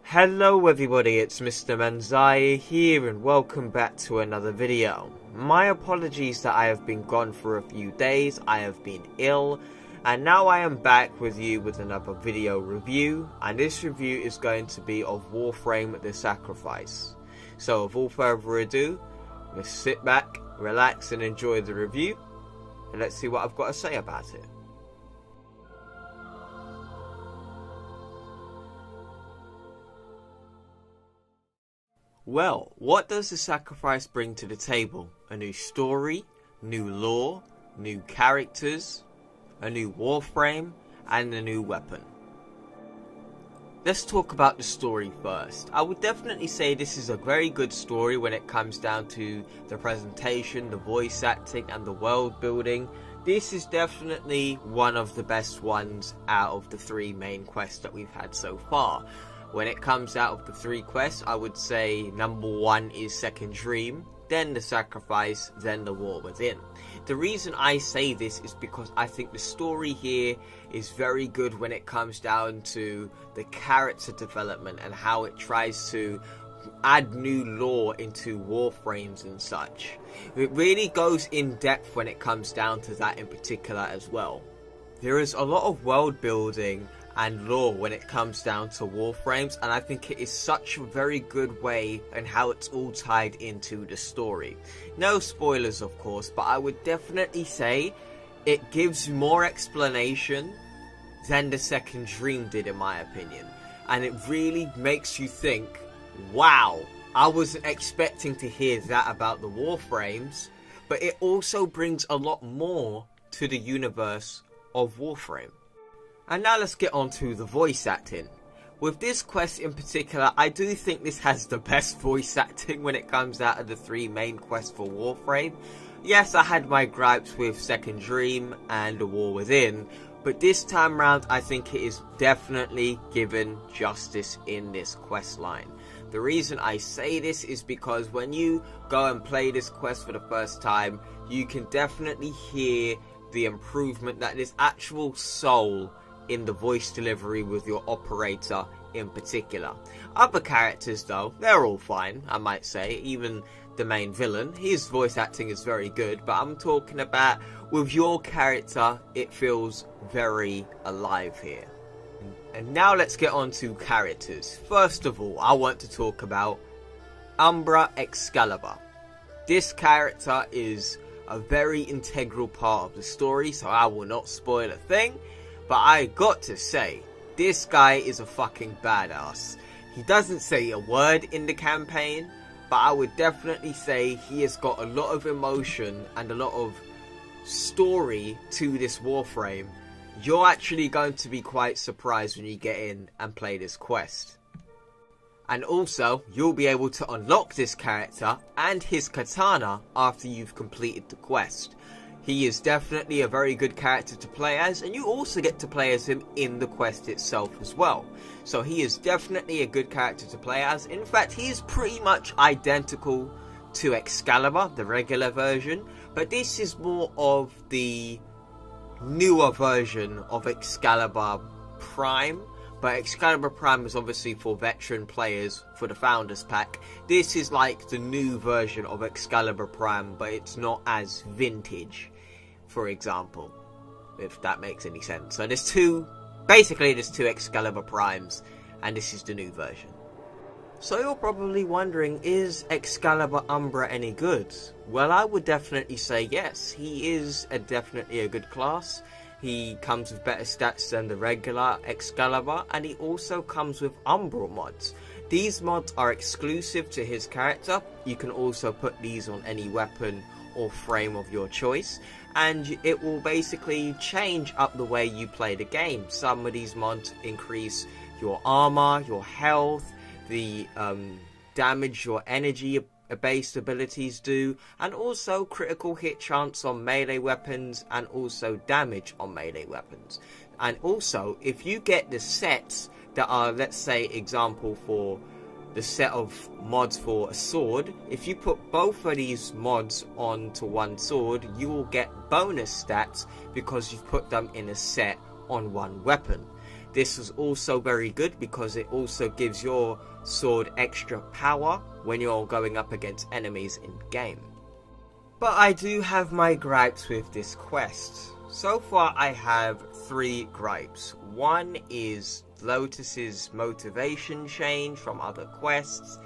Hello everybody, it's Mr. Manzai here and welcome back to another video. My apologies that I have been gone for a few days, I have been ill, and now I am back with you with another video review, and this review is going to be of Warframe The Sacrifice. So with all further ado, let's sit back, relax and enjoy the review, and let's see what I've got to say about it. Well, what does The Sacrifice bring to the table? A new story, new lore, new characters, a new warframe, and a new weapon. Let's talk about the story first. I would definitely say this is a very good story when it comes down to the presentation, the voice acting, and the world building. This is definitely one of the best ones out of the three main quests that we've had so far. When it comes out of the three quests, I would say number one is Second Dream, then The Sacrifice, then The War Within. The reason I say this is because I think the story here is very good when it comes down to the character development and how it tries to add new lore into warframes and such. It really goes in depth when it comes down to that in particular as well. There is a lot of world building and lore when it comes down to warframes, and I think it is such a very good way and how it's all tied into the story. No spoilers of course, but I would definitely say it gives more explanation than the Second Dream did in my opinion, and it really makes you think, wow, I wasn't expecting to hear that about the warframes, but it also brings a lot more to the universe of Warframe. And now let's get on to the voice acting. With this quest in particular, I do think this has the best voice acting when it comes out of the three main quests for Warframe. Yes, I had my gripes with Second Dream and The War Within, but this time round I think it is definitely given justice in this quest line. The reason I say this is because when you go and play this quest for the first time, you can definitely hear the improvement, that there's actual soul in the voice delivery with your operator in particular. Other characters though, they're all fine, I might say. Even the main villain, his voice acting is very good, but I'm talking about with your character, it feels very alive here. And now let's get on to characters. First of all, I want to talk about Umbra Excalibur. This character is a very integral part of the story, so I will not spoil a thing. But I got to say, this guy is a fucking badass. He doesn't say a word in the campaign, but I would definitely say he has got a lot of emotion and a lot of story to this warframe. You're actually going to be quite surprised when you get in and play this quest. And also, you'll be able to unlock this character and his katana after you've completed the quest. He is definitely a very good character to play as, and you also get to play as him in the quest itself as well. So he is definitely a good character to play as. In fact, he is pretty much identical to Excalibur, the regular version, but this is more of the newer version of Excalibur Prime. But Excalibur Prime is obviously for veteran players for the Founders Pack. This is like the new version of Excalibur Prime, but it's not as vintage, for example, if that makes any sense. So there's two Excalibur Primes, and this is the new version. So you're probably wondering, is Excalibur Umbra any good? Well, I would definitely say yes. He is definitely a good class. He comes with better stats than the regular Excalibur, and he also comes with Umbral mods. These mods are exclusive to his character. You can also put these on any weapon or frame of your choice, and it will basically change up the way you play the game. Some of these mods increase your armor, your health, the damage your energy based abilities do, and also critical hit chance on melee weapons, and also damage on melee weapons. And also, if you get the sets that are, let's say, example for the set of mods for a sword, if you put both of these mods onto one sword, you will get bonus stats because you've put them in a set on one weapon. This was also very good because it also gives your sword extra power when you're going up against enemies in game. But I do have my gripes with this quest. So far I have 3 gripes. One is Lotus's motivation change from other quests.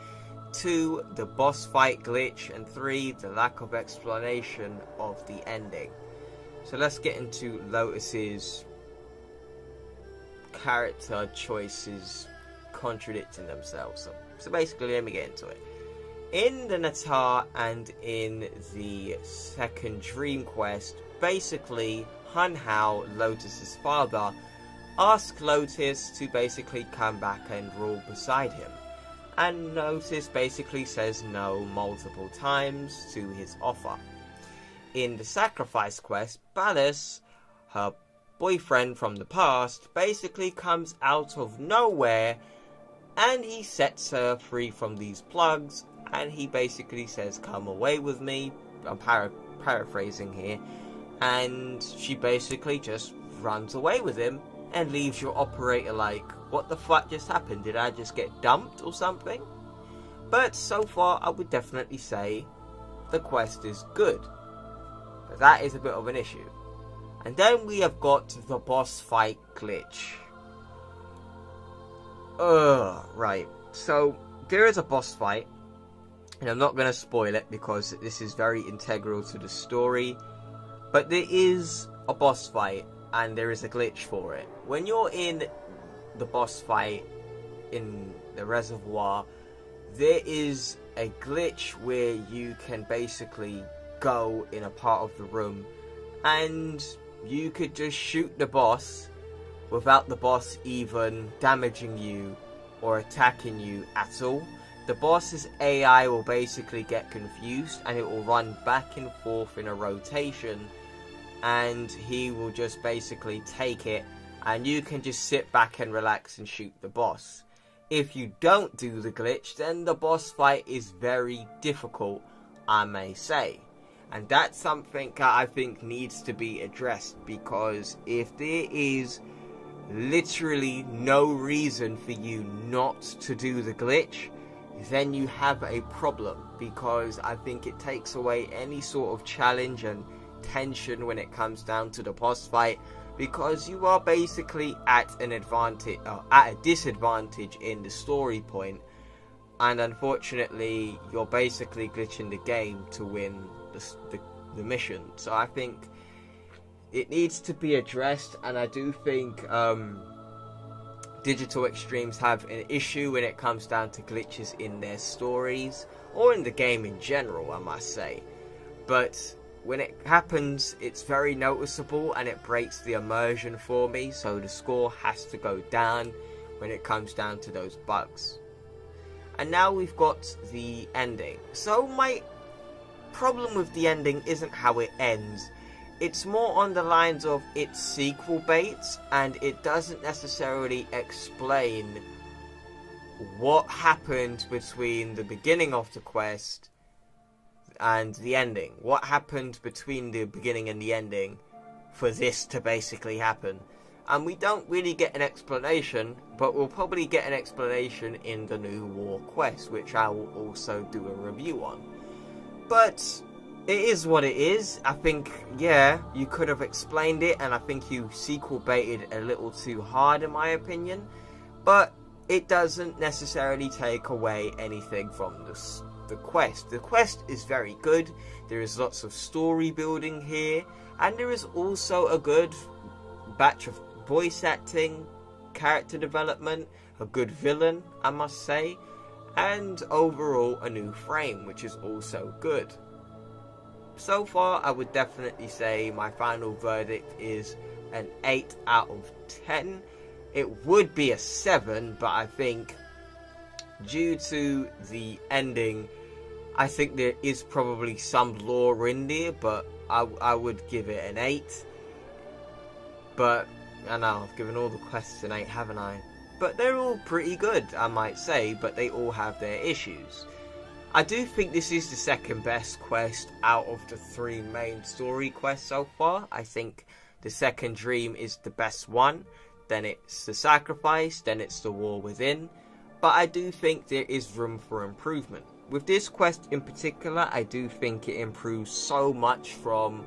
2, the boss fight glitch. And 3, the lack of explanation of the ending. So let's get into Lotus's character choices contradicting themselves. So basically, let me get into it. In the Natar and in the second Dream Quest, basically, Hun Hao, Lotus's father, asks Lotus to basically come back and rule beside him. And Lotus basically says no multiple times to his offer. In the Sacrifice Quest, Ballas, her boyfriend from the past, basically comes out of nowhere and he sets her free from these plugs. And he basically says, come away with me. I'm paraphrasing here. And she basically just runs away with him and leaves your operator like, what the fuck just happened? Did I just get dumped or something? But so far, I would definitely say the quest is good. But that is a bit of an issue. And then we have got the boss fight glitch. Right. So, there is a boss fight. And I'm not going to spoil it because this is very integral to the story. But there is a boss fight and there is a glitch for it. When you're in the boss fight in the reservoir, there is a glitch where you can basically go in a part of the room and you could just shoot the boss without the boss even damaging you or attacking you at all. The boss's AI will basically get confused and it will run back and forth in a rotation and he will just basically take it and you can just sit back and relax and shoot the boss. If you don't do the glitch, then the boss fight is very difficult, I may say. And that's something that I think needs to be addressed, because if there is literally no reason for you not to do the glitch, then you have a problem, because I think it takes away any sort of challenge and tension when it comes down to the boss fight, because you are basically at an advantage, at a disadvantage in the story point, and unfortunately you're basically glitching the game to win the mission. So I think it needs to be addressed, and I do think Digital Extremes have an issue when it comes down to glitches in their stories, or in the game in general, I must say. But when it happens, it's very noticeable and it breaks the immersion for me, so the score has to go down when it comes down to those bugs. And now we've got the ending. So my problem with the ending isn't how it ends. It's more on the lines of it's sequel bait, and it doesn't necessarily explain what happened between the beginning of the quest and the ending. What happened between the beginning and the ending for this to basically happen. And we don't really get an explanation, but we'll probably get an explanation in the new War quest, which I will also do a review on. But it is what it is. I think, yeah, you could have explained it, and I think you sequel baited a little too hard in my opinion. But it doesn't necessarily take away anything from the quest. The quest is very good. There is lots of story building here, and there is also a good batch of voice acting, character development, a good villain, I must say, and overall a new frame, which is also good. So far, I would definitely say my final verdict is an 8 out of 10. It would be a 7, but I think due to the ending, I think there is probably some lore in there, but I would give it an 8. But I know I've given all the quests an 8, haven't I? But they're all pretty good, I might say, but they all have their issues. I do think this is the second best quest out of the 3 main story quests so far. I think the second dream is the best one. then it's the sacrifice, then it's the war within. But I do think there is room for improvement. With this quest in particular, I do think it improves so much from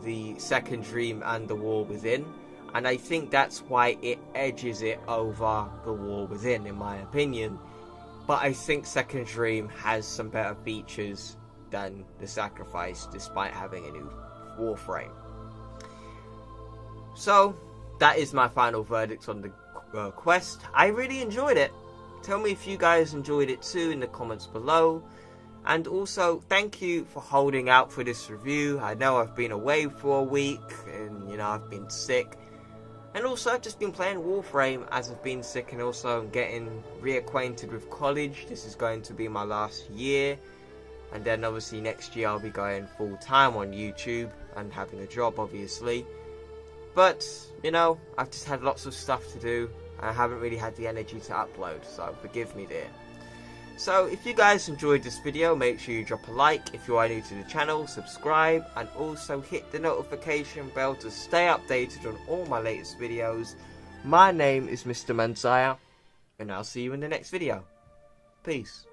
the second dream and the war within. And I think that's why it edges it over the war within, in my opinion. But I think second dream has some better features than the sacrifice, despite having a new Warframe. So, that is my final verdict on the quest. I really enjoyed it. Tell me if you guys enjoyed it too in the comments below. And also, thank you for holding out for this review. I know I've been away for a week, and I've been sick. And also, I've just been playing Warframe as I've been sick, and also getting reacquainted with college. This is going to be my last year. And then obviously next year I'll be going full time on YouTube and having a job, obviously. But, I've just had lots of stuff to do. I haven't really had the energy to upload, so forgive me there. So if you guys enjoyed this video, make sure you drop a like. If you are new to the channel, subscribe, and also hit the notification bell to stay updated on all my latest videos. My name is Mr. Manzaya, and I'll see you in the next video. Peace.